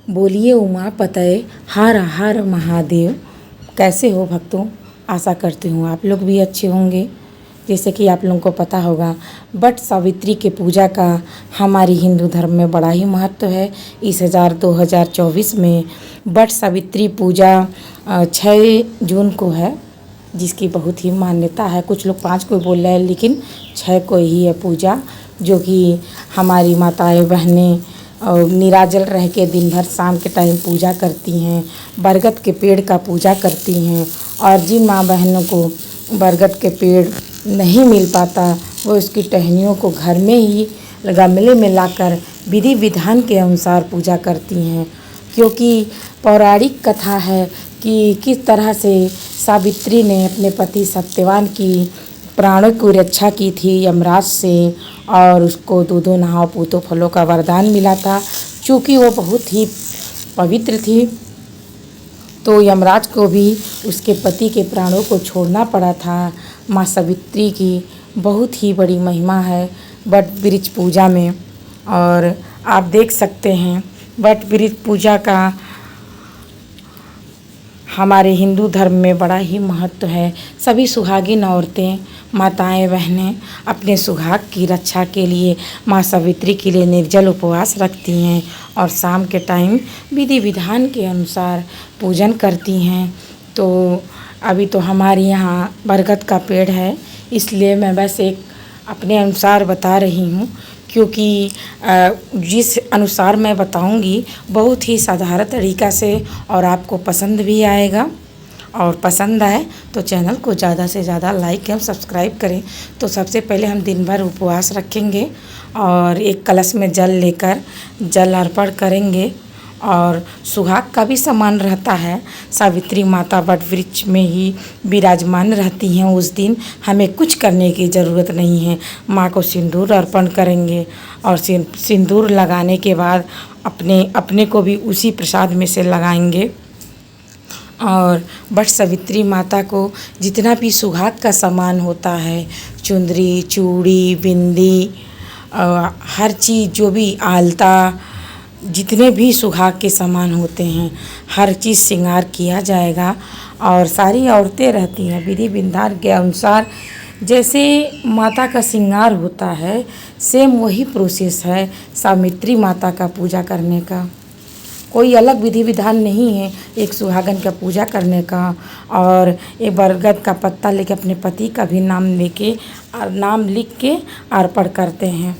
बोलिए उमापतये हर हर महादेव। कैसे हो भक्तों? आशा करती हूँ आप लोग भी अच्छे होंगे। जैसे कि आप लोगों को पता होगा, वट सावित्री के पूजा का हमारी हिंदू धर्म में बड़ा ही महत्व है। इस 2024 में वट सावित्री पूजा 6 जून को है, जिसकी बहुत ही मान्यता है। कुछ लोग 5 को बोल रहे हैं, लेकिन 6 को ही है पूजा, जो कि हमारी माताएं बहनें और निराजल रह के दिन भर शाम के टाइम पूजा करती हैं। बरगद के पेड़ का पूजा करती हैं। और जिन माँ बहनों को बरगद के पेड़ नहीं मिल पाता, वो उसकी टहनियों को घर में ही गमले में लाकर विधि विधान के अनुसार पूजा करती हैं। क्योंकि पौराणिक कथा है कि किस तरह से सावित्री ने अपने पति सत्यवान की प्राणों की रक्षा की थी यमराज से, और उसको 2 नाव पूतों फलों का वरदान मिला था। चूँकि वो बहुत ही पवित्र थी, तो यमराज को भी उसके पति के प्राणों को छोड़ना पड़ा था। माँ सावित्री की बहुत ही बड़ी महिमा है वट वृक्ष पूजा में। और आप देख सकते हैं, वट वृक्ष पूजा का हमारे हिंदू धर्म में बड़ा ही महत्व है। सभी सुहागिन औरतें, माताएं बहनें अपने सुहाग की रक्षा के लिए माँ सावित्री के लिए निर्जल उपवास रखती हैं और शाम के टाइम विधि विधान के अनुसार पूजन करती हैं। तो अभी तो हमारे यहाँ बरगद का पेड़ है, इसलिए मैं बस एक अपने अनुसार बता रही हूँ। क्योंकि जिस अनुसार मैं बताऊंगी बहुत ही साधारण तरीक़ा से, और आपको पसंद भी आएगा। और पसंद आए तो चैनल को ज़्यादा से ज़्यादा लाइक एवं सब्सक्राइब करें। तो सबसे पहले हम दिन भर उपवास रखेंगे और एक कलश में जल लेकर जल अर्पण करेंगे। और सुहाग का भी सम्मान रहता है। सावित्री माता वट वृक्ष में ही विराजमान रहती हैं। उस दिन हमें कुछ करने की ज़रूरत नहीं है। माँ को सिंदूर अर्पण करेंगे और सिंदूर लगाने के बाद अपने को भी उसी प्रसाद में से लगाएंगे। और वट सावित्री माता को जितना भी सुहाग का सामान होता है, चुंदरी, चूड़ी, बिंदी, हर चीज़, जो भी आलता, जितने भी सुहाग के सामान होते हैं, हर चीज़ श्रृंगार किया जाएगा। और सारी औरतें रहती हैं विधि विधान के अनुसार। जैसे माता का श्रृंगार होता है, सेम वही प्रोसेस है सावित्री माता का पूजा करने का। कोई अलग विधि विधान नहीं है एक सुहागन का पूजा करने का। और एक बरगद का पत्ता लेके अपने पति का भी नाम लिख के अर्पण करते हैं।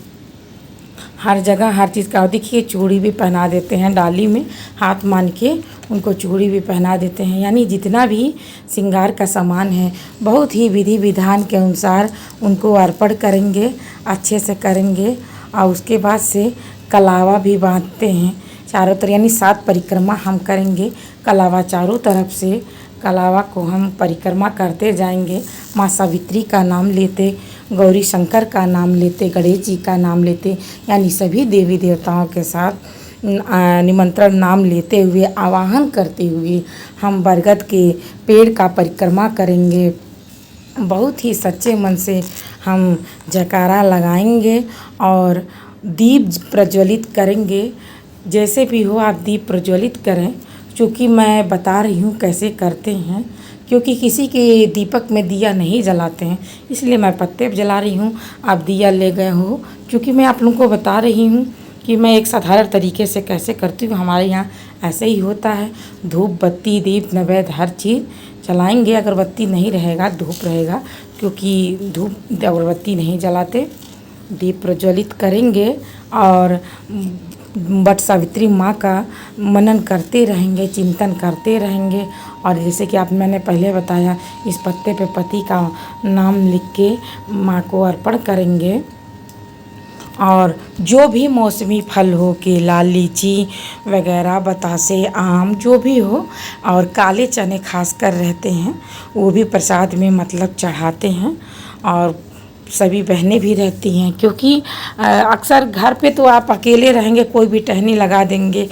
हर जगह हर चीज़ का देखिए, चूड़ी भी पहना देते हैं, डाली में हाथ मान के उनको चूड़ी भी पहना देते हैं। यानी जितना भी श्रृंगार का सामान है, बहुत ही विधि विधान के अनुसार उनको अर्पण करेंगे, अच्छे से करेंगे। और उसके बाद से कलावा भी बांधते हैं चारों तरफ, यानी 7 परिक्रमा हम करेंगे। कलावा चारों तरफ से कलावा को हम परिक्रमा करते जाएंगे। माँ सावित्री का नाम लेते, गौरी शंकर का नाम लेते, गणेश जी का नाम लेते, यानी सभी देवी देवताओं के साथ निमंत्रण नाम लेते हुए, आवाहन करते हुए हम बरगद के पेड़ का परिक्रमा करेंगे। बहुत ही सच्चे मन से हम जयकारा लगाएंगे और दीप प्रज्वलित करेंगे। जैसे भी हो आप दीप प्रज्वलित करें। क्योंकि मैं बता रही हूँ कैसे करते हैं, क्योंकि किसी के दीपक में दिया नहीं जलाते हैं, इसलिए मैं पत्ते जला रही हूँ, आप दिया ले गए हो। क्योंकि मैं आप लोगों को बता रही हूँ कि मैं एक साधारण तरीके से कैसे करती हूँ। हमारे यहाँ ऐसे ही होता है। धूप बत्ती दीप नैवेद्य हर चीज़ जलाएंगे। अगरबत्ती नहीं रहेगा, धूप रहेगा, क्योंकि धूप अगरबत्ती नहीं जलाते। दीप प्रज्वलित करेंगे और वट सावित्री माँ का मनन करते रहेंगे, चिंतन करते रहेंगे। और जैसे कि मैंने पहले बताया, इस पत्ते पे पति का नाम लिख के माँ को अर्पण करेंगे। और जो भी मौसमी फल हो, केला, लीची वगैरह, बतासे, आम, जो भी हो, और काले चने खासकर रहते हैं, वो भी प्रसाद में मतलब चढ़ाते हैं। और सभी बहनें भी रहती हैं, क्योंकि अक्सर घर पे तो आप अकेले रहेंगे, कोई भी टहनी लगा देंगे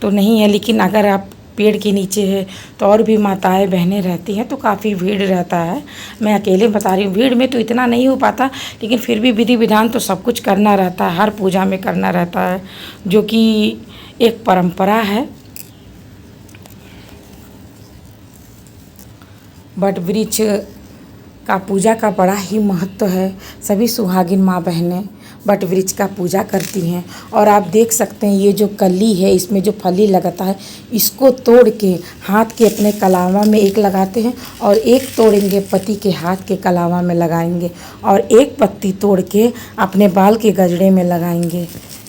तो नहीं है। लेकिन अगर आप पेड़ के नीचे है तो और भी माताएं बहनें रहती हैं, तो काफ़ी भीड़ रहता है। मैं अकेले बता रही हूँ, भीड़ में तो इतना नहीं हो पाता, लेकिन फिर भी विधि विधान तो सब कुछ करना रहता है, हर पूजा में करना रहता है, जो कि एक परंपरा है। बट वृक्ष का पूजा का बड़ा ही महत्व है। सभी सुहागिन माँ बहनें बट वृक्ष का पूजा करती हैं। और आप देख सकते हैं ये जो कली है, इसमें जो फली लगता है, इसको तोड़ के हाथ के अपने कलावा में एक लगाते हैं और एक तोड़ेंगे पति के हाथ के कलावा में लगाएंगे और एक पत्ती तोड़ के अपने बाल के गजड़े में लगाएंगे,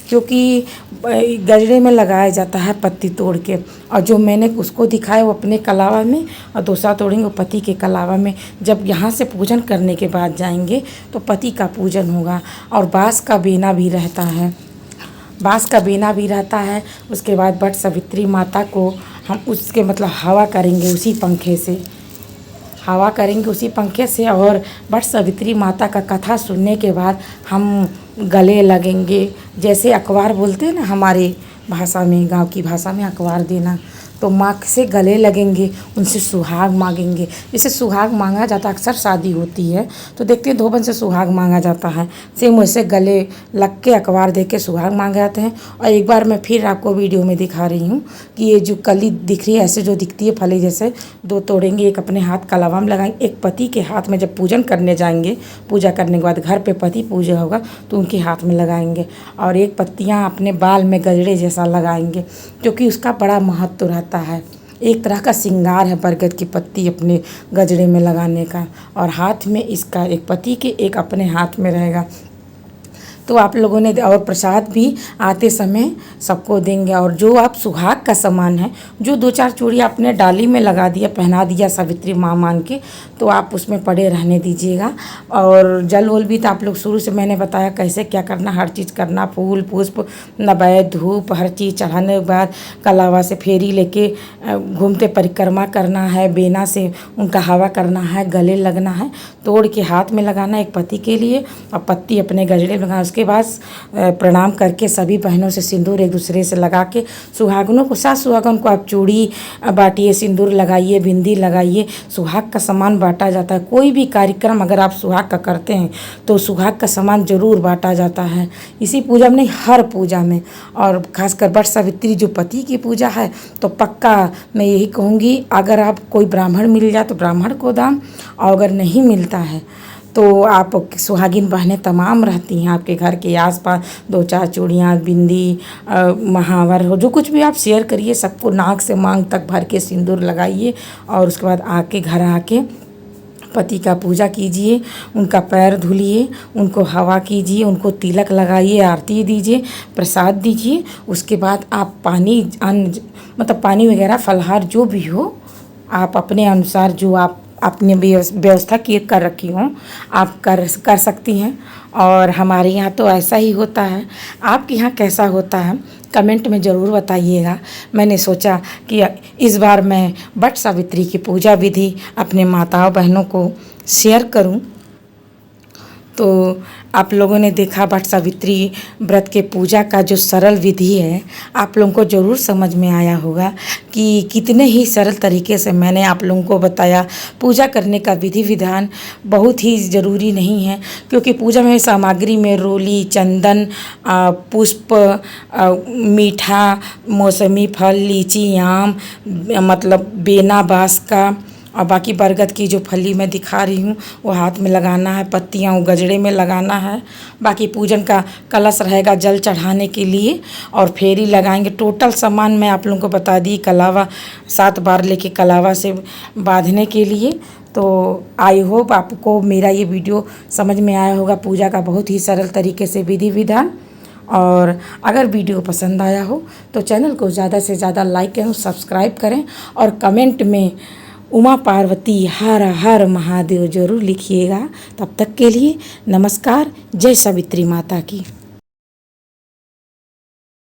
क्योंकि गजरे में लगाया जाता है पत्ती तोड़ के। और जो मैंने उसको दिखाया वो अपने कलावा में और दूसरा तोड़ेंगे वो पति के कलावा में। जब यहाँ से पूजन करने के बाद जाएंगे तो पति का पूजन होगा। और बाँस का बेना भी रहता है, बाँस का बेना भी रहता है। उसके बाद बट सावित्री माता को हम उसके मतलब हवा करेंगे, उसी पंखे से हवा करेंगे उसी पंखे से। और बट सावित्री माता का कथा सुनने के बाद हम गले लगेंगे, जैसे अखबार बोलते हैं ना हमारे भाषा में, गांव की भाषा में अखबार देना, तो माँ से गले लगेंगे, उनसे सुहाग मांगेंगे। जैसे सुहाग मांगा जाता है, अक्सर शादी होती है तो देखते हैं धोबन से सुहाग मांगा जाता है, सेम वैसे गले लग के अखबार दे के सुहाग मांगे जाते हैं। और एक बार मैं फिर आपको वीडियो में दिखा रही हूँ कि ये जो कली दिख रही है ऐसे जो दिखती है फली जैसे, दो तोड़ेंगे, एक अपने हाथ कलावा में लगाएंगे, एक पति के हाथ में। जब पूजन करने जाएंगे, पूजा करने के बाद घर पे पति पूजा होगा तो उनके हाथ में लगाएंगे और एक पत्तियाँ अपने बाल में गजरे जैसा लगाएंगे, क्योंकि उसका बड़ा महत्व रहता है। एक तरह का श्रृंगार है बरगद की पत्ती अपने गजरे में लगाने का। और हाथ में इसका एक पति के एक अपने हाथ में रहेगा। तो आप लोगों ने और प्रसाद भी आते समय सबको देंगे। और जो आप सुहाग का सामान है, जो दो चार चूड़ियाँ अपने डाली में लगा दिया, पहना दिया सावित्री माँ मान के, तो आप उसमें पड़े रहने दीजिएगा। और जल वल भी तो आप लोग शुरू से मैंने बताया कैसे क्या करना, हर चीज़ करना, फूल पुष्प नैवेद्य धूप हर चीज़ चढ़ाने के बाद कलावा से फेरी लेके घूमते परिक्रमा करना है, बेना से उनका हवा करना है, गले लगना है, तोड़ के हाथ में लगाना एक पति के लिए और पत्ती अपने गजरे में लगाना। उसके बाद प्रणाम करके सभी बहनों से सिंदूर एक दूसरे से लगा के सुहागनों को, सास सुहागन को आप चूड़ी बांटिए, सिंदूर लगाइए, बिंदी लगाइए। सुहाग का सामान बांटा जाता है। कोई भी कार्यक्रम अगर आप सुहाग का करते हैं तो सुहाग का सामान जरूर बांटा जाता है, इसी पूजा में नहीं हर पूजा में। और खासकर बट सावित्री जो पति की पूजा है तो पक्का मैं यही कहूँगी, अगर आप कोई ब्राह्मण मिल जाए तो ब्राह्मण को दान, और अगर नहीं मिलता है तो आप सुहागिन बहनें तमाम रहती हैं आपके घर के आसपास, दो चार चूड़ियाँ, बिंदी, महावर हो, जो कुछ भी आप शेयर करिए, सबको नाक से मांग तक भर के सिंदूर लगाइए। और उसके बाद आके घर आके पति का पूजा कीजिए, उनका पैर धुलिए, उनको हवा कीजिए, उनको तिलक लगाइए, आरती दीजिए, प्रसाद दीजिए। उसके बाद आप पानी अन्न मतलब पानी वगैरह फलहार जो भी हो आप अपने अनुसार जो आप अपने व्यवस्था किए कर रखी हों आप कर सकती हैं। और हमारे यहाँ तो ऐसा ही होता है। आपके यहाँ कैसा होता है कमेंट में ज़रूर बताइएगा। मैंने सोचा कि इस बार मैं बट सावित्री की पूजा विधि अपने माताओं बहनों को शेयर करूं। तो आप लोगों ने देखा बट सावित्री व्रत के पूजा का जो सरल विधि है, आप लोगों को ज़रूर समझ में आया होगा कि कितने ही सरल तरीके से मैंने आप लोगों को बताया। पूजा करने का विधि विधान बहुत ही ज़रूरी नहीं है, क्योंकि पूजा में सामग्री में रोली, चंदन, पुष्प, मीठा, मौसमी फल, लीची, आम, मतलब बेना बाँस का, और बाकी बरगद की जो फली मैं दिखा रही हूँ वो हाथ में लगाना है, पत्तियाँ वो गजरे में लगाना है। बाकी पूजन का कलश रहेगा जल चढ़ाने के लिए और फेरी लगाएंगे। टोटल सामान मैं आप लोगों को बता दी, कलावा 7 बार लेके कलावा से बांधने के लिए। तो आई होप आपको मेरा ये वीडियो समझ में आया होगा, पूजा का बहुत ही सरल तरीके से विधि विधान। और अगर वीडियो पसंद आया हो तो चैनल को ज़्यादा से ज़्यादा लाइक करें, सब्सक्राइब करें और कमेंट में उमा पार्वती हर हर महादेव जरूर लिखिएगा। तब तक के लिए नमस्कार। जय सावित्री माता की।